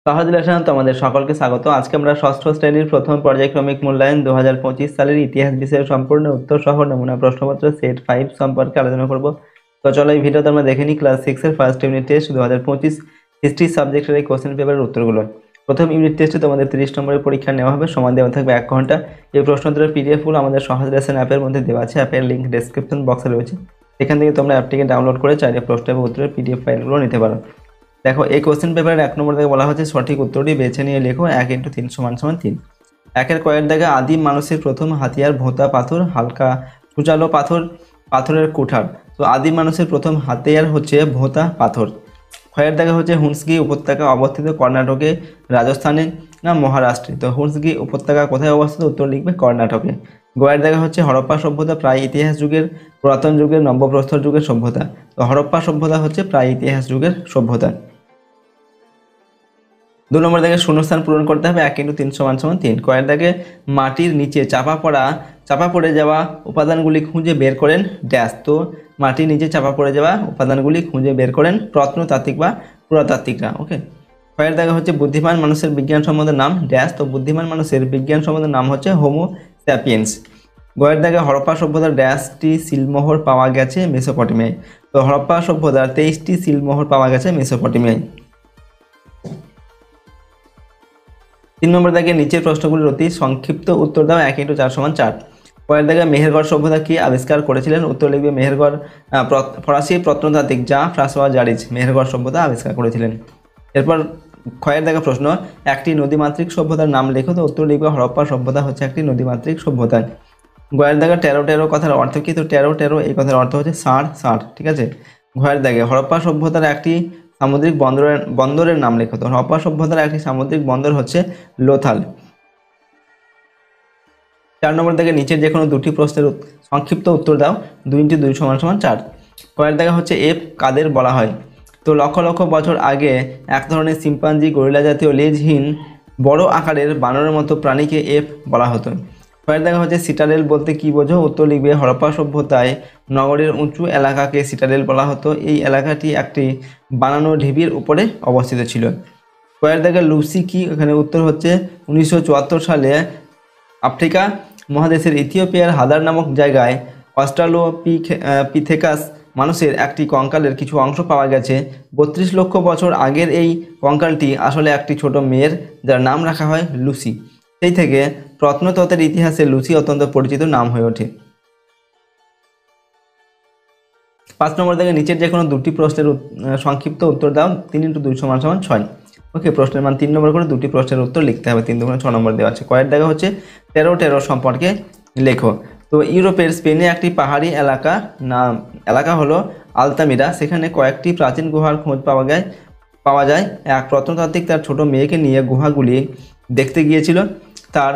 সহজ লেসন তোমাদের সকলকে স্বাগত। আজকে আমরা ষষ্ঠ শ্রেণীর প্রথম পর্যায়ক্রমিক মূল্যায়ন 2025 সালের ইতিহাস বিষয়ের সম্পূর্ণ উত্তর সহ নমুনা প্রশ্নপত্র সেট 5 সম্পর্কে আলোচনা করব। তো চলো এই ভিডিওতে আমরা দেখে নিই ক্লাস 6 এর ফার্স্ট ইউনিট টেস্ট 2025 হিস্ট্রি সাবজেক্টের এই কোশ্চেন পেপারের উত্তরগুলো। প্রথম ইউনিট টেস্টে তোমাদের 30 নম্বরের পরীক্ষা নেওয়া হবে, সময় দেওয়া থাকবে 1 ঘন্টা। এই প্রশ্নোত্তরের পিডিএফ গুলো আমাদের সহজ লেসন অ্যাপের মধ্যে দেওয়া আছে, অ্যাপের লিংক ডেসক্রিপশন বক্সে রয়েছে, সেখান থেকে তোমরা অ্যাপটিকে ডাউনলোড করে চাইলে প্রশ্ন এবং উত্তরের পিডিএফ ফাইলগুলো নিতে পারো। দেখো এই কোশ্চেন পেপারের 1 নম্বর থেকে বলা হচ্ছে সঠিক উত্তরটি বেছে নিয়ে লেখো 1 × 3 = 3। একের কয়ের দাগে আদিম মানুষের প্রথম হাতিয়ার ভোঁতা পাথর, হালকা সূচালো পাথর, পাথরের কুঠার। তো আদিম মানুষের প্রথম হাতিয়ার হচ্ছে ভোঁতা পাথর। ক্ষয়ের দাগে হচ্ছে হুঁসগি উপত্যকা অবস্থিত কর্ণাটকে, রাজস্থানে না মহারাষ্ট্রে। তো হুঁসগি উপত্যকা কোথায় অবস্থিত? উত্তর লিখবে কর্ণাটকে। গয়ের দাগে হচ্ছে হরপ্পা সভ্যতা প্রায় ইতিহাস যুগের, পুরাতন যুগের, নব্যপ্রস্তর যুগের সভ্যতা। তো হরপ্পা সভ্যতা হচ্ছে প্রায় ইতিহাস যুগের সভ্যতা। 2 নম্বর দাগে শূন্যস্থান পূরণ করতে হবে 1 × 3 = 3। কয়ের দাগে মাটির নিচে চাপা পড়ে যাওয়া উপাদানগুলি খুঁজে বের করেন ড্যাশ। তো মাটির নিচে চাপা পড়ে যাওয়া উপাদানগুলি খুঁজে বের করেন প্রত্নতাত্ত্বিক বা পুরাতাত্ত্বিকরা। ওকে। কয়ের দাগে হচ্ছে বুদ্ধিমান মানুষের বিজ্ঞানসম্মত নাম ড্যাশ। তো বুদ্ধিমান মানুষের বিজ্ঞানসম্মত নাম হচ্ছে হোমো স্যাপিয়েন্স। গয়ের দাগে হরপ্পা সভ্যতার ড্যাশটি সিলমোহর পাওয়া গেছে মেসোপটেমিয়ায়। তো হরপ্পা সভ্যতার 23টি সিলমোহর পাওয়া গেছে মেসোপটেমিয়ায়। 3 নম্বর দাগে নিচের প্রশ্নগুলির অতি সংক্ষিপ্ত উত্তর দাও 1 × 4 = 4। পরের দাগে মেহেরগড় সভ্যতা কি আবিষ্কার করেছিলেন? উত্তর লিখবে মেহেরগড় ফরাসি প্রত্নতাত্ত্বিক যা ফ্রাঁসোয়া জারিজ মেহেরগড় সভ্যতা আবিষ্কার করেছিলেন। এরপর ক্ষয়ের দাগে প্রশ্ন, একটি নদীমাতৃক সভ্যতার নাম লেখো। তো উত্তর লিখবে হরপ্পা সভ্যতা হচ্ছে একটি নদীমাতৃক সভ্যতা। গয়ের দাগে 13 কথার অর্থ কি? তো 13 এই কথার অর্থ হচ্ছে 60, ঠিক আছে। ঘয়ের দাগে হরপ্পা সভ্যতার একটি সামুদ্রিক বন্দরের নাম লেখো। তো হরপ্পা সভ্যতার একটি সামুদ্রিক বন্দর হচ্ছে লোথাল। 4 নম্বর দাগে নিচের যে কোনো দুটি প্রশ্নের সংক্ষিপ্ত উত্তর দাও 2 × 2 = 4। কয়ের দাগে হচ্ছে এপ কাদের বলা হয়? তো লক্ষ লক্ষ বছর আগে এক ধরনের চিম্পাঞ্জি গরিলা জাতীয় লেজহীন বড় আকারের বানরের মতো প্রাণীকে এপ বলা হতো। কয়ের দাগে হচ্ছে সিটাডেল বলতে কি বোঝো? উত্তর লিখবে হরপ্পা সভ্যতায় নগরের উঁচু এলাকাকে সিটাডেল বলা হতো। এই এলাকাটি একটি বানানো ঢিবির উপরে অবস্থিত ছিল। কয়ের দাগে লুসি কি? এখানে উত্তর হচ্ছে 1974 সালে আফ্রিকা মহাদেশের ইথিওপিয়ার হাদার নামক জায়গায় অস্ট্রালোপিথেকাস মানুষের একটি কঙ্কালের কিছু অংশ পাওয়া গেছে। 32 লক্ষ বছর আগের এই কঙ্কালটি আসলে একটি ছোট মেয়ের, যার নাম রাখা হয় লুসি। সেই থেকে প্রত্নতত্ত্বের ইতিহাসে লুসি অত্যন্ত পরিচিত নাম হয়ে ওঠে। 5 নম্বর থেকে নিচের যে কোনো দুটি প্রশ্নের সংক্ষিপ্ত উত্তর দাও 3 × 2 = 6। ওকে, প্রশ্নের মান 3 নম্বর করে দুটি প্রশ্নের উত্তর লিখতে হবে। 3 × 2 = 6 নম্বর দেওয়া আছে। কয়ের দাগে হচ্ছে 13 সম্পর্কে লেখো। তো ইউরোপের স্পেনে একটি পাহাড়ি এলাকা হলো আলতামিরা। সেখানে কয়েকটি প্রাচীন গুহার খোঁজ পাওয়া যায়। এক প্রত্নতাত্ত্বিক তার ছোট মেয়েকে নিয়ে গুহাগুলি দেখতে গিয়েছিল। তার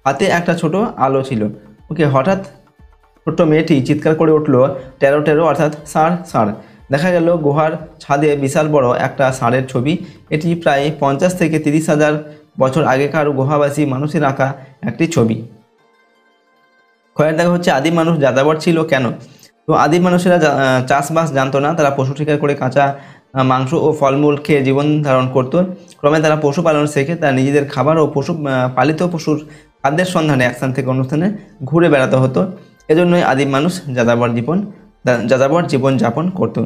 হাতে একটা ছোট আলো ছিল। ওকে, হঠাৎ ছোট্ট মেয়েটি চিৎকার করে উঠল 13 অর্থাৎ ষাঁড়। দেখা গেল গুহার ছাদে বিশাল বড় একটা ষাঁড়ের ছবি। এটি প্রায় 50 থেকে 30 হাজার বছর আগেকার গুহাবাসী মানুষের আঁকা একটি ছবি। ক্ষয়ের দাগে হচ্ছে আদিম মানুষ যাযাবর ছিল কেন? তো আদিম মানুষেরা চাষবাস জানতো না, তারা পশু শিকার করে কাঁচা মাংস ও ফলমূল খেয়ে জীবন ধারণ করত। ক্রমে তারা পশুপালন শেখে। তারা নিজেদের খাবার ও পালিত পশুর খাদ্যের সন্ধানে এক স্থান থেকে অন্য স্থানে ঘুরে বেড়াতে হতো। এজন্যই আদিম মানুষ যাযাবর জীবন যাপন করত।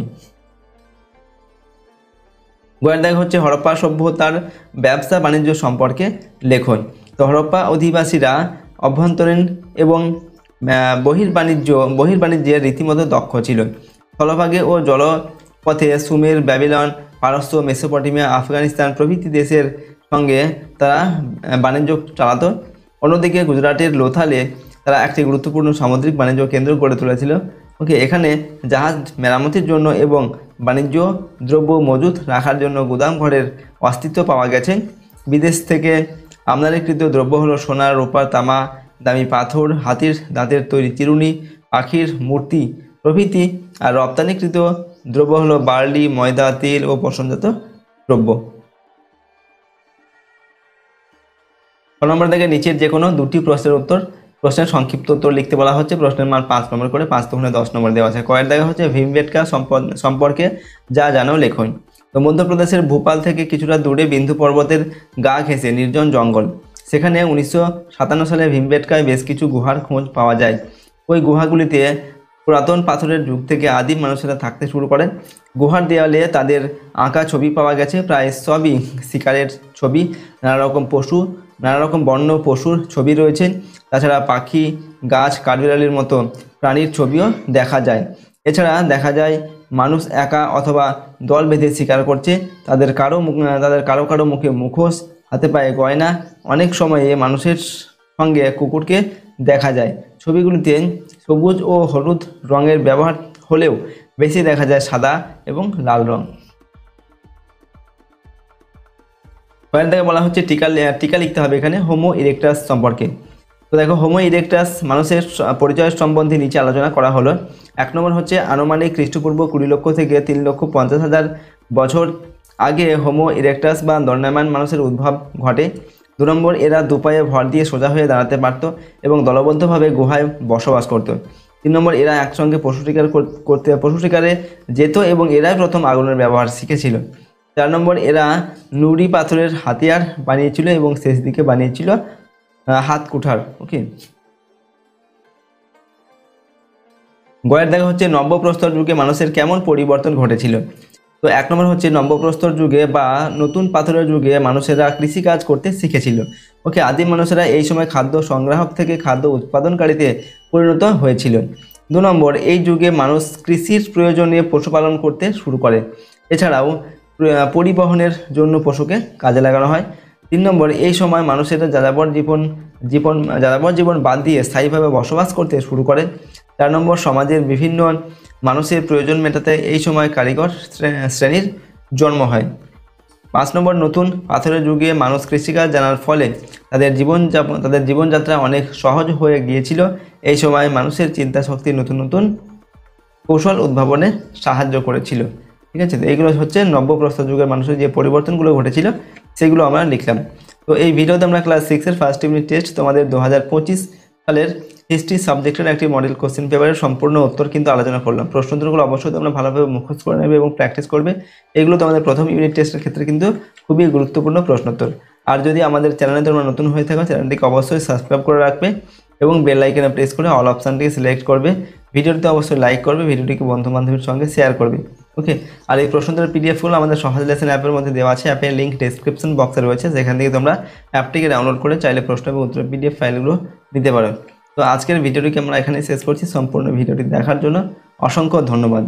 গয়ের দাগে হচ্ছে হরপ্পা সভ্যতার ব্যবসা বাণিজ্য সম্পর্কে লেখন। তো হরপ্পা অধিবাসীরা অভ্যন্তরীণ এবং বহির্বাণিজ্যে রীতিমতো দক্ষ ছিল। স্থলভাগে ও জলপথে সুমের, ব্যাবিলন, পারস্য, মেসোপটেমিয়া, আফগানিস্তান প্রভৃতি দেশের সঙ্গে তারা বাণিজ্য চালাতো। অন্যদিকে গুজরাটের লোথালে তারা একটি গুরুত্বপূর্ণ সামুদ্রিক বাণিজ্য কেন্দ্র গড়ে তুলেছিল। ওকে, এখানে জাহাজ মেরামতির জন্য এবং বাণিজ্য দ্রব্য মজুত রাখার জন্য গুদাম ঘরের অস্তিত্ব পাওয়া গেছে। বিদেশ থেকে আমদানিকৃত দ্রব্য হলো সোনা, রূপা, তামা, দামি পাথর, হাতির দাঁতের তৈরি চিরুনি, পাখির মূর্তি প্রভৃতি। আর রপ্তানিকৃত দ্রব্য হলো বার্লি, ময়দা, তেল ও পশমজাত দ্রব্য। 6 নম্বর থেকে নিচের যে কোনো দুটি প্রশ্নের সংক্ষিপ্ত উত্তর লিখতে বলা হচ্ছে। প্রশ্নের মান 5 নম্বর করে, 5 × 10 নম্বর দেওয়া আছে। কয়ের দাগে হচ্ছে ভীমবেটকা সম্পর্কে যা জানো লেখন। তো মধ্যপ্রদেশের ভোপাল থেকে কিছুটা দূরে বিন্ধু পর্বতের গা ঘেঁষে নির্জন জঙ্গল, সেখানে 1957 সালে ভীমবেটকায় বেশ কিছু গুহার খোঁজ পাওয়া যায়। ওই গুহাগুলিতে পুরাতন পাথরের যুগ থেকে আদিম মানুষেরা থাকতে শুরু করে। গুহার দেওয়ালে তাদের আঁকা ছবি পাওয়া গেছে, প্রায় সবই শিকারের ছবি। নানা রকম বন্য পশুর ছবি রয়েছে। তাছাড়া পাখি, গাছ, কাঠবিড়ালির মতো প্রাণীর ছবিও দেখা যায়। এছাড়া দেখা যায় মানুষ একা অথবা দল বেঁধে শিকার করছে। তাদের কারো মুখে মুখোশ, হাতে পায়ে গয়না। অনেক সময়ে মানুষের সঙ্গে কুকুরকে দেখা যায়। ছবিগুলিতে সবুজ ও হলুদ রঙের ব্যবহার হলেও বেশি দেখা যায় সাদা এবং লাল রং। পয়েন্ট থেকে বলা হচ্ছে টিকা লিখতে হবে এখানে হোমো ইরেক্টাস সম্পর্কে। তো দেখো, হোমো ইরেক্টাস মানুষের পরিচয় সম্বন্ধে নিচে আলোচনা করা হলো। 1 নম্বর হচ্ছে আনুমানিক খ্রিস্টপূর্ব 20 লক্ষ থেকে 3,50,000 বছর আগে হোমো ইরেক্টাস বা দণ্ডায়মান মানুষের উদ্ভব ঘটে। 2 নম্বর, এরা দুপায়ে ভর দিয়ে সোজা হয়ে দাঁড়াতে পারত এবং দলবদ্ধভাবে গুহায় বসবাস করত। 3 নম্বর, এরা একসঙ্গে পশু শিকারে যেত এবং এরাই প্রথম আগুনের ব্যবহার শিখেছিল। 4 নম্বর, এরা নুড়ি পাথরের হাতিয়ার বানিয়েছিল এবং শেষ দিকে বানিয়েছিল হাত কুঠার। ওকে, গয়ের দেখা হচ্ছে নব্যপ্রস্তর যুগে মানুষের কেমন পরিবর্তন ঘটেছিল। তো 1 নম্বর হচ্ছে নব্যপ্রস্তর যুগে বা নতুন পাথরের যুগে মানুষেরা কৃষিকাজ করতে শিখেছিল। ওকে, আদিম মানুষেরা এই সময় খাদ্য সংগ্রাহক থেকে খাদ্য উৎপাদনকারীতে পরিণত হয়েছিল। 2 নম্বর, এই যুগে মানুষ কৃষির প্রয়োজনে পশুপালন করতে শুরু করে। এছাড়াও পরিবহনের জন্য পশুকে কাজে লাগানো হয়। 3 নম্বর, এই সময় মানুষেরা যাযাবর জীবন বাদ দিয়ে স্থায়ীভাবে বসবাস করতে শুরু করে। 4 নম্বর, সমাজের বিভিন্ন মানুষের প্রয়োজন মেটাতে এই সময় কারিগর শ্রেণীর জন্ম হয়। 5 নম্বর, নতুন পাথরের যুগে মানুষ কৃষিকাজ জানার ফলে তাদের জীবনযাত্রা অনেক সহজ হয়ে গিয়েছিল। এই সময় মানুষের চিন্তা শক্তি নতুন কৌশল উদ্ভাবনে সাহায্য করেছিল। ঠিক আছে, তো এইগুলো হচ্ছে নব্যপ্রস্তর যুগের মানুষের যে পরিবর্তনগুলো ঘটেছিল সেগুলো আমরা লিখলাম। তো এই ভিডিওতে আমরা ক্লাস 6-এর ফার্স্ট ইউনিট টেস্ট তোমাদের 2025 সালের হিস্ট্রি সাবজেক্টের একটি মডেল কোশ্চেন পেপারের সম্পূর্ণ উত্তর কিন্তু আলোচনা করলাম। প্রশ্নোত্তরগুলো অবশ্যই তোমরা ভালোভাবে মুখস্থ করে নেবে এবং প্র্যাকটিস করবে। এগুলো তোমাদের প্রথম ইউনিট টেস্টের ক্ষেত্রে কিন্তু খুবই গুরুত্বপূর্ণ প্রশ্নোত্তর। আর যদি আমাদের চ্যানেলে তোমরা নতুন হয়ে থাকো, চ্যানেলটিকে অবশ্যই সাবস্ক্রাইব করে রাখবে এবং বেল আইকনে প্রেস করে অল অপশানটিকে সিলেক্ট করবে। ভিডিওটিতে অবশ্যই লাইক করবে, ভিডিওটিকে বন্ধু বান্ধবের সঙ্গে শেয়ার করবে। ওকে, আর এই প্রশ্নোত্তরের পিডিএফগুলো আমাদের সহজ লেসন অ্যাপের মধ্যে দেওয়া আছে। অ্যাপের লিঙ্ক ডেসক্রিপশন বক্সে রয়েছে, যেখান থেকে তোমরা অ্যাপটিকে ডাউনলোড করে চাইলে প্রশ্ন এবং উত্তরের পিডিএফ ফাইলগুলো নিতে পারো। তো আজকের ভিডিওটিকে আমরা এখানে শেষ করছি। সম্পূর্ণ ভিডিওটি দেখার জন্য অসংখ্য ধন্যবাদ।